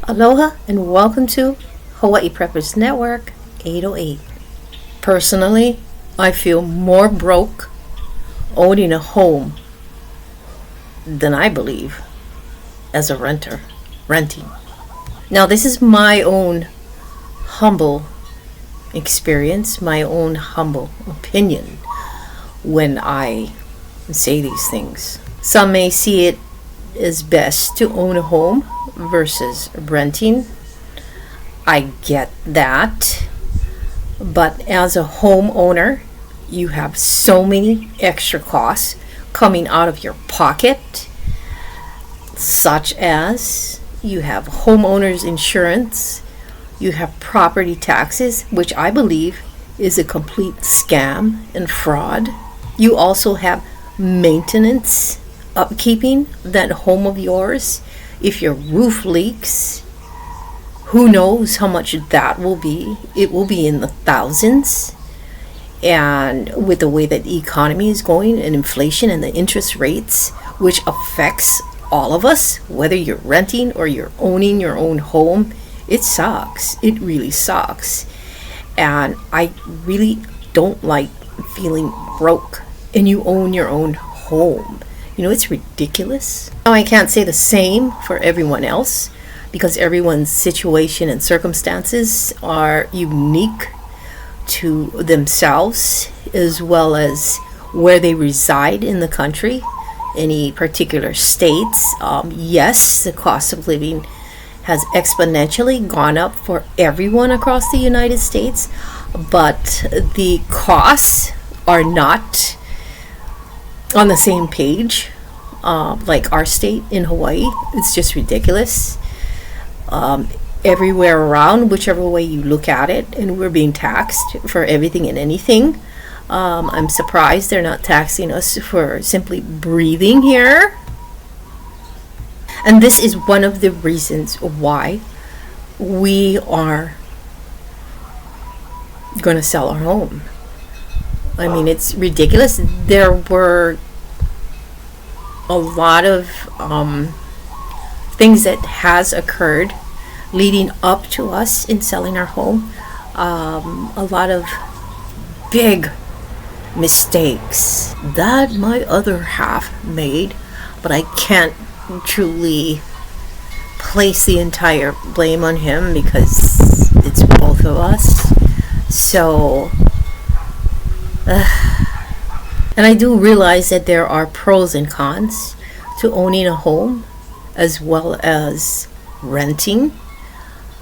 Aloha and welcome to Hawaii Preppers Network 808. Personally, I feel more broke owning a home than I believe as a renting. Now, this is my own humble experience, my own humble opinion when I say these things. Some may see it as best to own a home versus renting. I get that. But as a homeowner, you have so many extra costs coming out of your pocket, such as you have homeowners insurance, you have property taxes, which I believe is a complete scam and fraud. You also have maintenance, upkeeping that home of yours. If your roof leaks, who knows how much that will be? It will be in the thousands. And with the way that the economy is going and inflation and the interest rates, which affects all of us, whether you're renting or you're owning your own home, it sucks. It really sucks. And I really don't like feeling broke and you own your own home. You know, it's ridiculous. Now, I can't say the same for everyone else because everyone's situation and circumstances are unique to themselves, as well as where they reside in the country, any particular states. Yes, the cost of living has exponentially gone up for everyone across the United States, but the costs are not on the same page like our state in Hawaii. It's just ridiculous. Everywhere around, whichever way you look at it, and we're being taxed for everything and anything. I'm surprised they're not taxing us for simply breathing here. And this is one of the reasons why we are going to sell our home. I mean, it's ridiculous. There were a lot of things that has occurred leading up to us in selling our home. A lot of big mistakes that my other half made, but I can't truly place the entire blame on him because it's both of us. So and I do realize that there are pros and cons to owning a home as well as renting.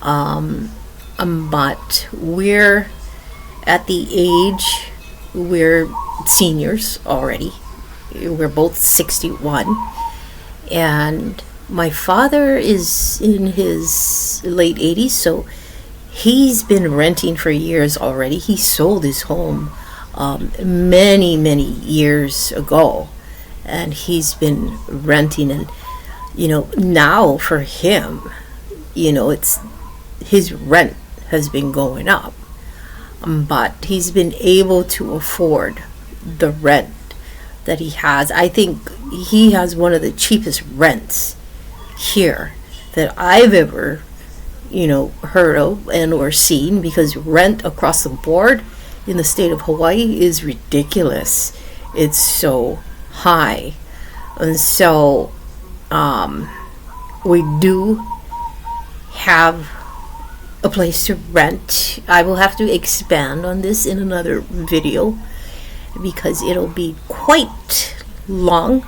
But we're at the age, we're seniors already. We're both 61. And my father is in his late 80s, so he's been renting for years already. He sold his home many years ago, and he's been renting. And now for him, it's his rent has been going up, but he's been able to afford the rent that he has. I think he has one of the cheapest rents here that I've ever heard of and or seen, because rent across the board in the state of Hawaii is ridiculous. It's so high. And so we do have a place to rent. I will have to expand on this in another video because it'll be quite long.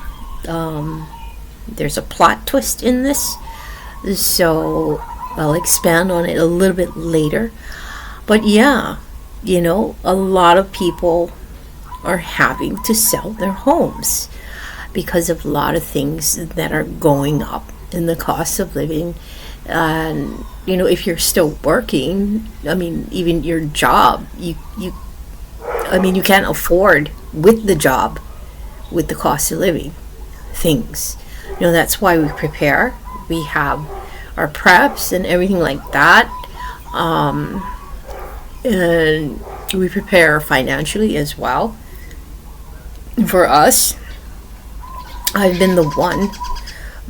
There's a plot twist in this, so I'll expand on it a little bit later. But yeah, a lot of people are having to sell their homes because of a lot of things that are going up in the cost of living. And if you're still working, I mean, even your job, you can't afford with the job, with the cost of living things. That's why we prepare. We have our preps and everything like that. And we prepare financially as well. For us, I've been the one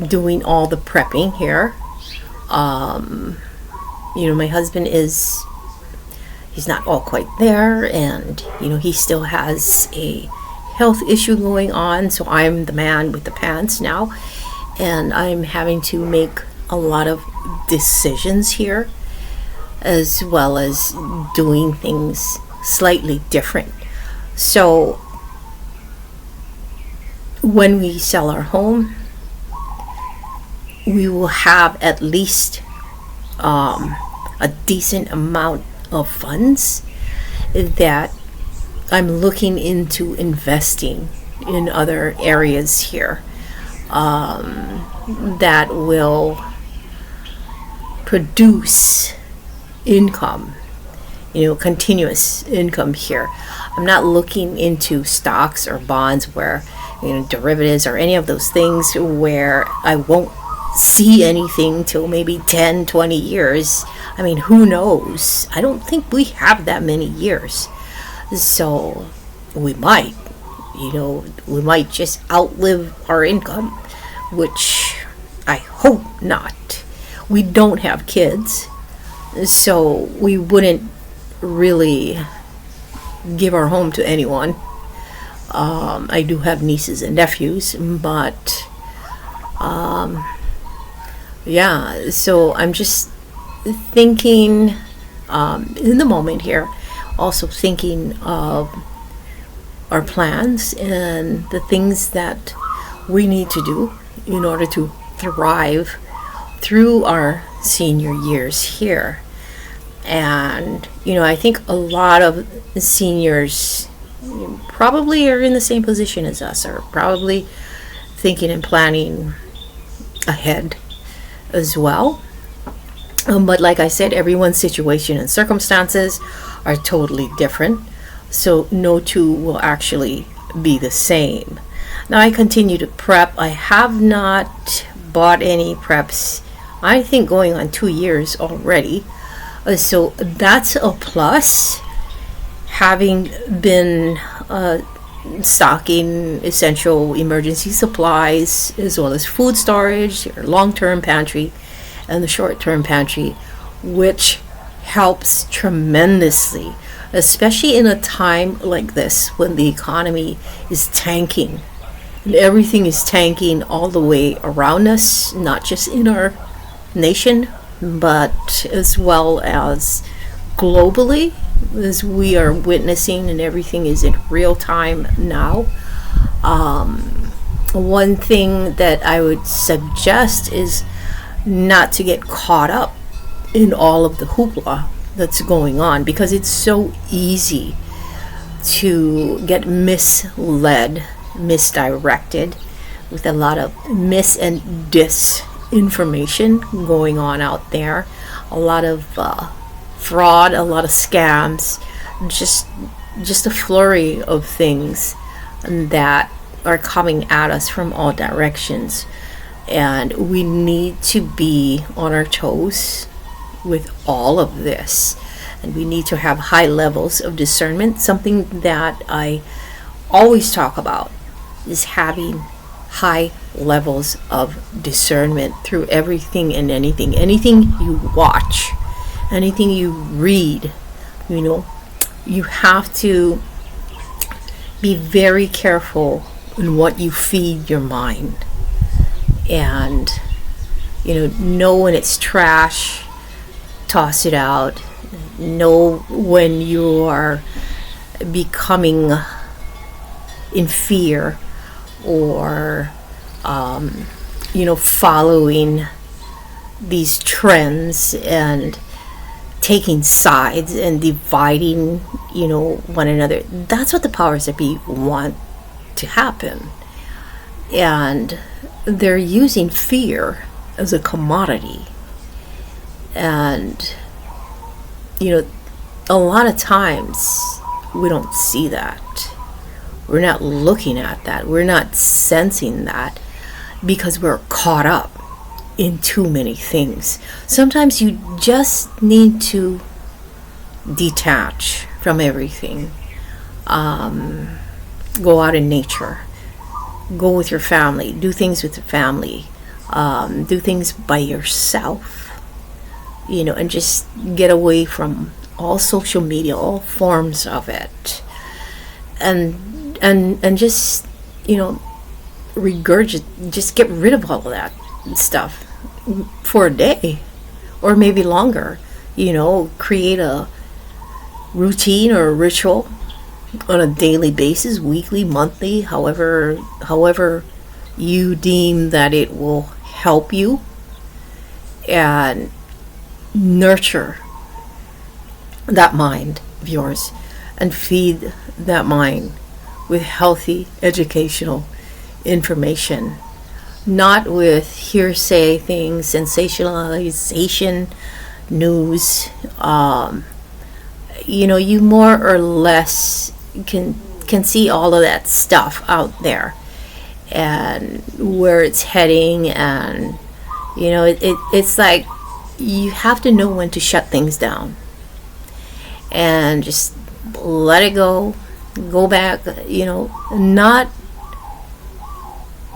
doing all the prepping here. My husband he's not all quite there, and he still has a health issue going on, so I'm the man with the pants now, and I'm having to make a lot of decisions here, as well as doing things slightly different. So when we sell our home, we will have at least a decent amount of funds that I'm looking into investing in other areas here that will produce income, continuous income here. I'm not looking into stocks or bonds where, derivatives or any of those things where I won't see anything till maybe 10, 20 years. I mean, who knows? I don't think we have that many years. So we might, we might just outlive our income, which I hope not. We don't have kids, so we wouldn't really give our home to anyone. I do have nieces and nephews, but yeah, so I'm just thinking in the moment here, also thinking of our plans and the things that we need to do in order to thrive through our senior years here. And I think a lot of seniors probably are in the same position as us, are probably thinking and planning ahead as well. But like I said, everyone's situation and circumstances are totally different, so no two will actually be the same. Now I continue to prep. I have not bought any preps, I think going on 2 years already, so that's a plus, having been stocking essential emergency supplies as well as food storage, or long-term pantry and the short-term pantry, which helps tremendously, especially in a time like this when the economy is tanking and everything is tanking all the way around us, not just in our nation but as well as globally, as we are witnessing, and everything is in real time now. One thing that I would suggest is not to get caught up in all of the hoopla that's going on, because it's so easy to get misled, misdirected, with a lot of mis and disinformation going on out there, a lot of fraud, a lot of scams, just a flurry of things that are coming at us from all directions. And we need to be on our toes with all of this, and we need to have high levels of discernment. Something that I always talk about is having high levels of discernment through everything and anything you watch, anything you read. You have to be very careful in what you feed your mind, and know when it's trash, toss it out. Know when you are becoming in fear, or following these trends and taking sides and dividing one another. That's what the powers that be want to happen, and they're using fear as a commodity. And a lot of times we don't see that, we're not looking at that, we're not sensing that, because we're caught up in too many things. Sometimes you just need to detach from everything. Go out in nature, go with your family, do things with your family, do things by yourself, and just get away from all social media, all forms of it, and just, just get rid of all of that stuff for a day or maybe longer. Create a routine or a ritual on a daily basis, weekly, monthly, however you deem that it will help you, and nurture that mind of yours and feed that mind with healthy educational information, not with hearsay things, sensationalization, news. You more or less can see all of that stuff out there and where it's heading, and it's like you have to know when to shut things down and just let it go back, not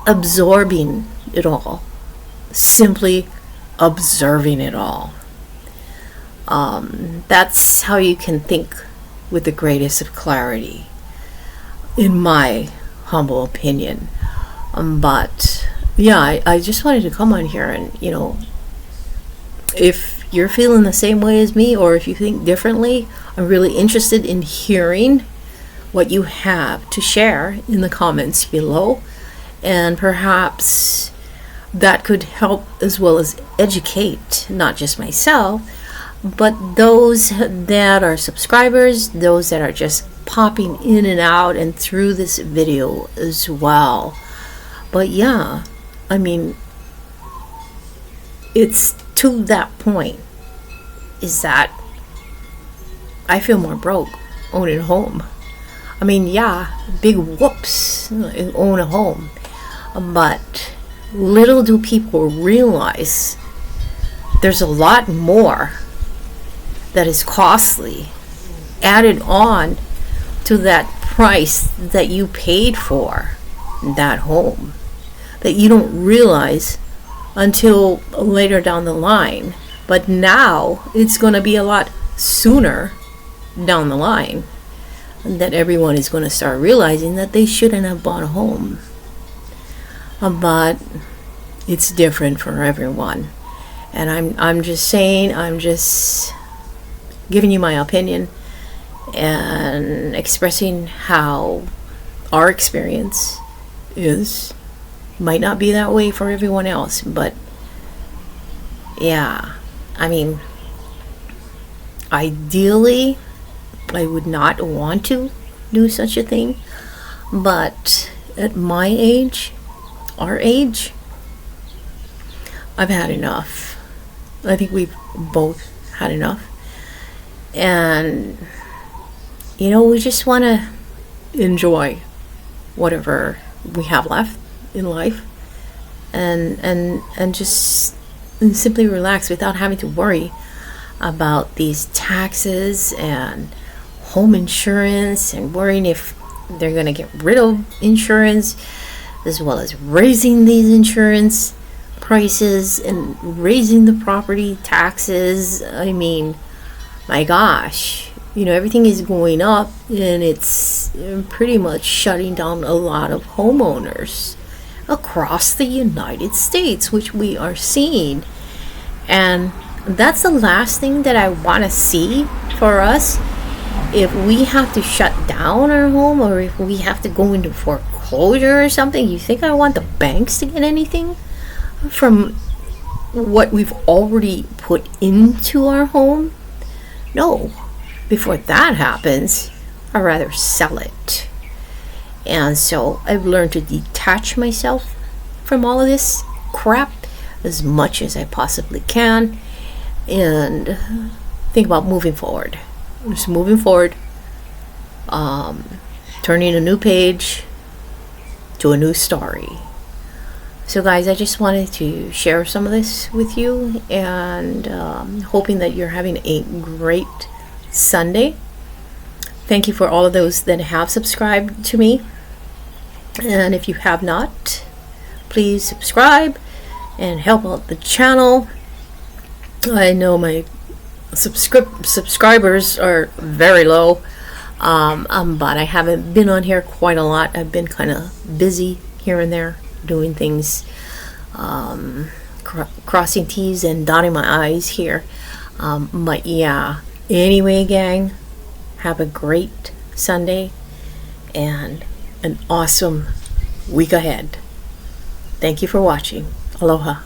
absorbing it all, simply observing it all. That's how you can think with the greatest of clarity, in my humble opinion. But yeah, I just wanted to come on here and, if you're feeling the same way as me, or if you think differently, I'm really interested in hearing what you have to share in the comments below. And perhaps that could help as well as educate not just myself, but those that are subscribers, those that are just popping in and out and through this video as well. But yeah, I mean, it's to that point, is that I feel more broke owning a home. I mean, yeah, big whoops, own a home. But little do people realize there's a lot more that is costly added on to that price that you paid for that home, that you don't realize until later down the line. But now it's going to be a lot sooner down the line that everyone is going to start realizing that they shouldn't have bought a home. But it's different for everyone, and I'm just saying, I'm just giving you my opinion and expressing how our experience is. Might not be that way for everyone else, but yeah, I mean, ideally I would not want to do such a thing, but at my age, our age, I've had enough. I think we've both had enough. And we just want to enjoy whatever we have left in life, and just simply relax without having to worry about these taxes and home insurance, and worrying if they're going to get rid of insurance, as well as raising these insurance prices and raising the property taxes. I mean, my gosh, everything is going up, and it's pretty much shutting down a lot of homeowners across the United States, which we are seeing. And that's the last thing that I want to see for us. If we have to shut down our home, or if we have to go into foreclosure or something, you think I want the banks to get anything from what we've already put into our home? No. Before that happens, I'd rather sell it. And so I've learned to detach myself from all of this crap as much as I possibly can, and think about moving forward. Just moving forward, turning a new page to a new story. So guys, I just wanted to share some of this with you, and hoping that you're having a great Sunday. Thank you for all of those that have subscribed to me, and if you have not, please subscribe and help out the channel. I know my subscribers are very low, but I haven't been on here quite a lot. I've been kind of busy here and there doing things, crossing T's and dotting my I's here. But yeah, anyway, gang, have a great Sunday and an awesome week ahead. Thank you for watching. Aloha.